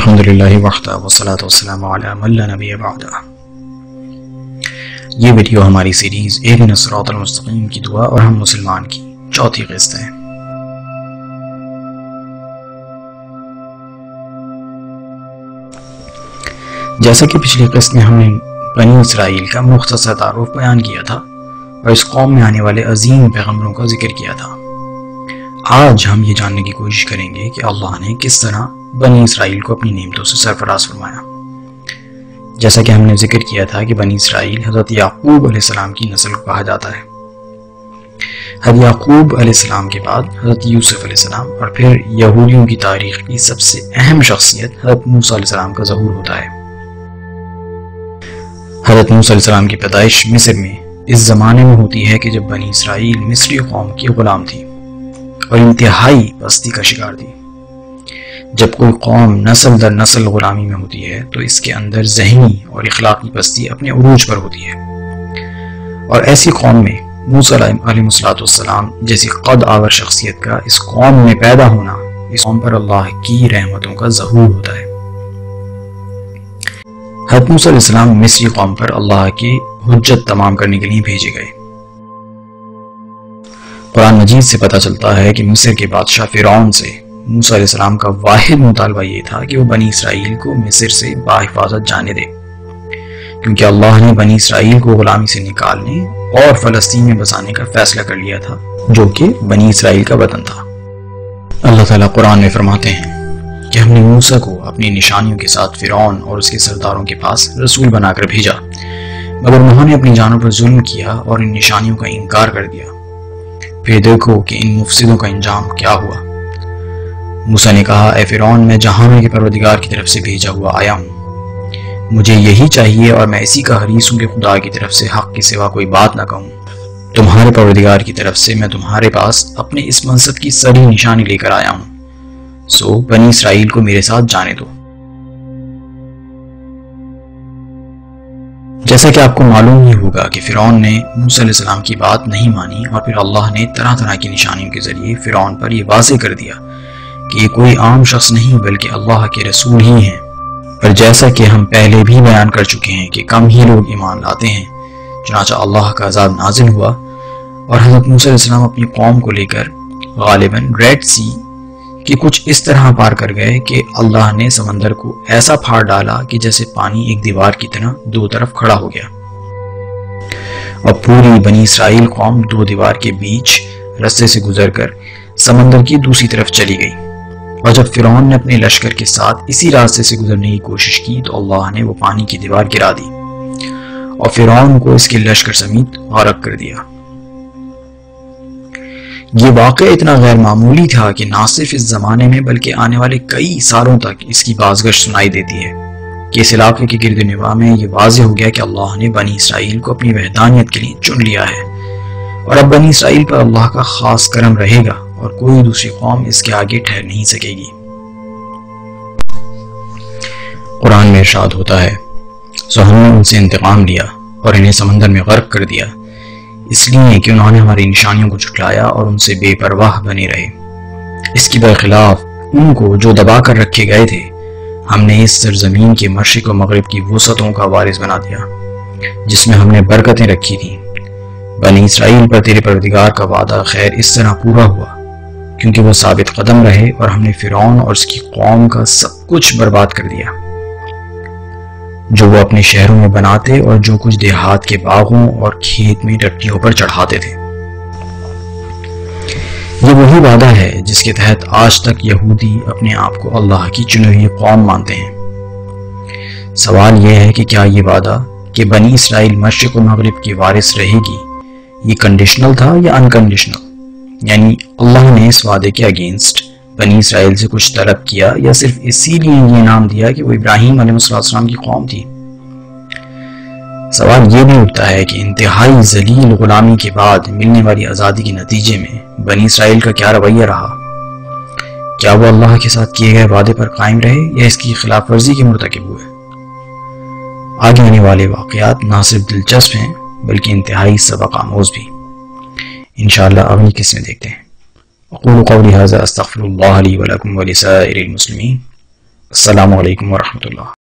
الحمدللہ وحدہ والصلاۃ والسلام علی من لا نبی بعدہ۔ یہ ویڈیو ہماری سیریز اہدنا الصراط المستقیم کی دعا اور ہم مسلمان کی چوتھی قسط ہے۔ جیسا کہ پچھلی قسط میں ہم نے بنی اسرائیل کا مختصر تعارف بیان کیا تھا اور اس قوم میں آنے والے عظیم پیغمبروں کا ذکر کیا تھا، آج ہم یہ جاننے کی کوشش کریں گے کہ اللہ نے کس طرح بنی اسرائیل کو اپنی نعمتوں سے سرفراز فرمایا۔ جیسا کہ ہم نے ذکر کیا تھا کہ بنی اسرائیل حضرت یعقوب علیہ السلام کی نسل کو کہا جاتا ہے۔ حضرت یعقوب علیہ السلام کے بعد حضرت یوسف علیہ السلام اور پھر یہودیوں کی تاریخ کی سب سے اہم شخصیت حضرت موسیٰ علیہ السلام کا ظہور ہوتا ہے۔ حضرت موسیٰ علیہ السلام کی پیدائش مصر میں اس زمانے میں ہوتی ہے کہ جب بنی اسرائیل مصری قوم کی غلام تھی اور انتہائی پستی کا شکار تھی۔ جب کوئی قوم نسل در نسل غلامی میں ہوتی ہے تو اس کے اندر ذہنی اور اخلاقی پستی اپنے عروج پر ہوتی ہے، اور ایسی قوم میں موسیٰ علیہ السلام جیسی قد آور شخصیت کا اس قوم میں پیدا ہونا، اس قوم پر اللہ کی رحمتوں کا ظہور ہوتا ہے۔ حضرت موسیٰ علیہ السلام مصری قوم پر اللہ کی حجت تمام کرنے کے لیے بھیجے گئے۔ قرآن مجید سے پتہ چلتا ہے کہ مصر کے بادشاہ فرعون سے موسیٰ علیہ السلام کا واحد مطالبہ یہ تھا کہ وہ بنی اسرائیل کو مصر سے باحفاظت جانے دے، کیونکہ اللہ نے بنی اسرائیل کو غلامی سے نکالنے اور فلسطین میں بسانے کا فیصلہ کر لیا تھا، جو کہ بنی اسرائیل کا وطن تھا۔ اللہ تعالیٰ قرآن میں فرماتے ہیں کہ ہم نے موسیٰ کو اپنی نشانیوں کے ساتھ فرعون اور اس کے سرداروں کے پاس رسول بنا کر بھیجا، مگر انہوں نے اپنی جانوں پر ظلم کیا اور ان نشانیوں کا انکار کر دیا۔ پھر دیکھو کہ ان مفسدوں کا انجام کیا ہوا۔ موسیٰ نے کہا، اے فرعون، میں جہانوں کے پروردگار کی طرف سے بھیجا ہوا آیا ہوں، مجھے یہی چاہیے اور میں اسی کا حریص ہوں کہ خدا کی طرف سے حق کے سوا کوئی بات نہ کہوں۔ تمہارے پروردگار کی طرف سے میں تمہارے پاس اپنے اس منصب کی سری نشانی لے کر آیا ہوں، سو بنی اسرائیل کو میرے ساتھ جانے دو۔ جیسا کہ آپ کو معلوم ہی ہوگا کہ فرعون نے موسیٰ علیہ السلام کی بات نہیں مانی، اور پھر اللہ نے طرح طرح کی نشانیوں کے ذریعے فرعون پر یہ واضح کر دیا کہ یہ کوئی عام شخص نہیں بلکہ اللہ کے رسول ہی ہیں۔ پر جیسا کہ ہم پہلے بھی بیان کر چکے ہیں کہ کم ہی لوگ ایمان لاتے ہیں، چنانچہ اللہ کا عذاب نازل ہوا اور حضرت موسیٰ علیہ السلام اپنی قوم کو لے کر غالباً ریڈ سی کہ کچھ اس طرح پار کر گئے کہ اللہ نے سمندر کو ایسا پھاڑ ڈالا کہ جیسے پانی ایک دیوار کی طرح دو طرف کھڑا ہو گیا، اور پوری بنی اسرائیل قوم دو دیوار کے بیچ رستے سے گزر کر سمندر کی دوسری طرف چلی گئی۔ اور جب فرعون نے اپنے لشکر کے ساتھ اسی راستے سے گزرنے کی کوشش کی تو اللہ نے وہ پانی کی دیوار گرا دی اور فرعون کو اس کے لشکر سمیت غرق کر دیا۔ یہ واقعہ اتنا غیر معمولی تھا کہ نہ صرف اس زمانے میں بلکہ آنے والے کئی سالوں تک اس کی بازگشت سنائی دیتی ہے کہ اس علاقے کے گرد و نواح میں یہ واضح ہو گیا کہ اللہ نے بنی اسرائیل کو اپنی وحدانیت کے لیے چن لیا ہے، اور اب بنی اسرائیل پر اللہ کا خاص کرم رہے گا اور کوئی دوسری قوم اس کے آگے ٹھہر نہیں سکے گی۔ قرآن میں ارشاد ہوتا ہے، سو ہم نے ان سے انتقام لیا اور انہیں سمندر میں غرق کر دیا، اس لیے کہ انہوں نے ہماری نشانیوں کو جھٹلایا اور ان سے بے پرواہ بنے رہے۔ اس کی برخلاف ان کو جو دبا کر رکھے گئے تھے ہم نے اس سرزمین کے مشرق و مغرب کی وسعتوں کا وارث بنا دیا، جس میں ہم نے برکتیں رکھی تھیں۔ بنی اسرائیل پر تیرے پروردگار کا وعدہ خیر اس طرح پورا ہوا کیونکہ وہ ثابت قدم رہے، اور ہم نے فرعون اور اس کی قوم کا سب کچھ برباد کر دیا جو وہ اپنے شہروں میں بناتے اور جو کچھ دیہات کے باغوں اور کھیت میں ٹٹیوں پر چڑھاتے تھے۔ یہ وہی وعدہ ہے جس کے تحت آج تک یہودی اپنے آپ کو اللہ کی چنی ہوئی قوم مانتے ہیں۔ سوال یہ ہے کہ کیا یہ وعدہ کہ بنی اسرائیل مشرق و مغرب کی وارث رہے گی یہ کنڈیشنل تھا یا انکنڈیشنل؟ یعنی اللہ نے اس وعدے کے اگینسٹ بنی اسرائیل سے کچھ طلب کیا یا صرف اسی لیے یہ نام دیا کہ وہ ابراہیم علیہ السلام کی قوم تھی؟ سوال یہ بھی اٹھتا ہے کہ انتہائی ذلیل غلامی کے بعد ملنے والی آزادی کے نتیجے میں بنی اسرائیل کا کیا رویہ رہا؟ کیا وہ اللہ کے ساتھ کیے گئے وعدے پر قائم رہے یا اس کی خلاف ورزی کے مرتکب ہوئے؟ آگے آنے والے واقعات نہ صرف دلچسپ ہیں بلکہ انتہائی سبق آموز بھی۔ انشاءاللہ اگلی قسط میں دیکھتے ہیں۔ اقول قولی ھذا استغفر اللہ لی ولکم ولسائر المسلمین السلام علیکم ورحمۃ اللہ.